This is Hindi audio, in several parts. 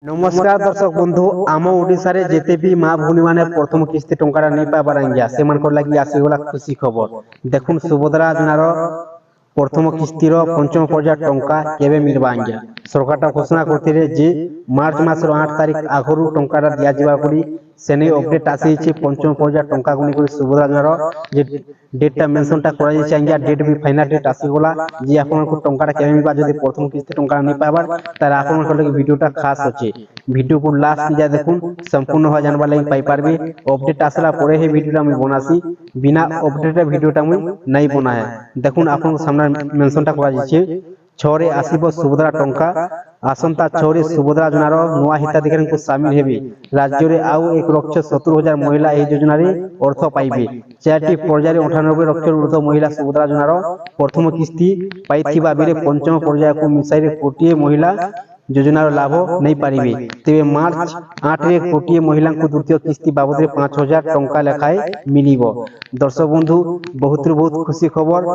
नमस्कार दर्शक बंधु आम ओडिशा रे जेते भी माँ भूनी माने प्रथम किस्ती टंका नहीं पाइबार आंगिया से लगी आसीगला खुशी खबर देखुन सुभद्रा योजनार प्रथम किस्तीर पंचम पर्याय टंका केबे मिलबा आंगिया सरकार घोषणा करथिले जे मार्च मासर 8 तारिख आगरु टंका दिया जिबा पड़ी सेने अपडेट आसी पंचम पर्याय टंका गुनी सुभद्रा योजनार जे डेटा मेंशनटा करा जाय आंगिया डेट भी फाइनल डेट आसीगला जे आपन को टंकाटा केबे मिलबा जदी प्रथम किस्ती टंका नहीं पाइबार तार आपन को लगी वीडियोटा खास अछि वीडियो को लास्ट जा देखुन संपूर्ण हो जानबा लगी पाई पारबे अपडेट आसला परे हे वीडियोटा मैं बनासी बिना अपडेट वीडियोटा मैं नहीं बनाए देखुन आपन सामने मेंशनटा करा जाय छरे आसीबो सुभद्रा टंका आसंता छरे सुभद्रा योजनार नुआ हिताधिकारी को शामिल हेबे राज्य रे आउ 1,70,000 महिला ए योजना रे अर्थ पाइबे चारटी पर्याय 98 लाख ऊर्ध्व महिला सुभद्रा योजनार प्रथम किस्ती पाइथिबा बेले पंचम पर्याय को मिसाई रे कोटिए महिला योजनार लाभ नहीं पारिबे तेबे मार्च 8 रे कोटिए महिला को द्वितीय किस्ती बाबद 5,000 टंका लेखाए मिलिबो दर्शक बंधु बहुत खुशी खबर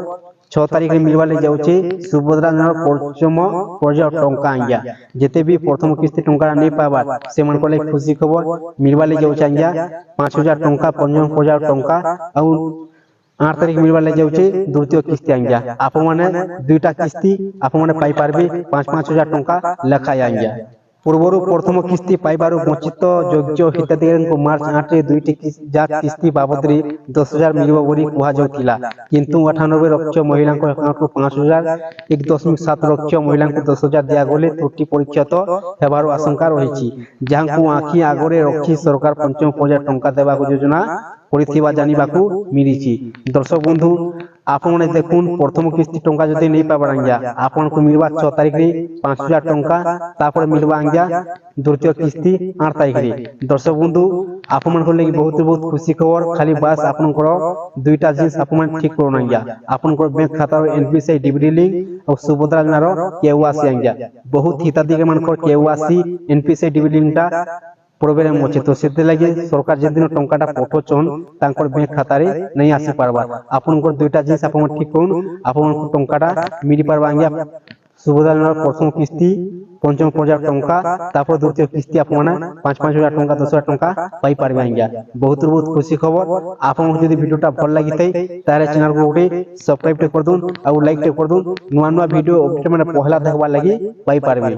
6 तारिख रे मिलवा ले जाउचे सुभद्रा योजनार पंचम पर्याय टंका आंगिया जेते भी प्रथम किस्ती टंका नहीं पाबा से मन को खुशी खबर मिलवा ले जाउचे आंगिया 5,000 टंका पंचम पर्याय टंका आ 8 तारिख मिलवा ले जाउचे द्वितीय किस्ती आंगिया आप माने दुईटा किस्ती आप माने पाई पारबे 5,000 टंका लेखाय आंगिया पूर्वर प्रथम किस्ती पाइबार वंचित योग्य हिताधिकारी को मार्च 8 रे दुईटी किस्ती बाबद 10,000 मिलिबो बोली कुहा जाउतिला किंतु 98 लाख महिला को अकाउंट को 5,000 1.7 लाख महिला को 10,000 दिया गले त्रुटि परीक्षित हेबार आशंका रहिछि जहां को आखि आगरे रखी सरकार पंचम पर्याय टंका देबा को योजना करिथिबा जानिबाकू मिलिछि दर्शक बंधु आपण देखुन प्रथम किस्ती टंका जदि नहीं पाबार आंगिया आपण को मिलबा 6 तारिख रे 5,000 टंका तापर मिलबा आंगिया द्वितीय किस्ती 8 तारिख रे दर्शक बंधु आपण को लगी बहुत खुशी खबर खाली बस आपण को दुईटा जिनिस आपण ठीक करन आंगिया आपण को बैंक खाता एनपीसीआई डीबीडी लिंक और सुभद्रा योजनार केवासी आंगिया बहुत हिताधिकारी मान को केवासी एनपीसीआई डीबीडी लिंकटा प्रोब्लेम होचे तो सेते लागि सरकार जे दिन टंकाटा पठोचन तांकर बैंक खाता रे नहीं आसी पारबा आपन को दुईटा जिनिस आपन ठीक कोन आपन को टंकाटा मिली पारबा आंगिया सुभद्रा योजनार प्रथम किस्ती पंचम पर्याय टंका तापर द्वितीय किस्ती आपन 5,000 टंका 10,000 टंका पाई पारबे आंगिया बहुत खुशी खबर आपन जदी वीडियोटा भल लागितै तारे चैनल को गोटे सब्सक्राइब कर दून और लाइक कर दून नुआ नुआ वीडियो अपडेट माने पहला देखबा लागि पाई पारबे।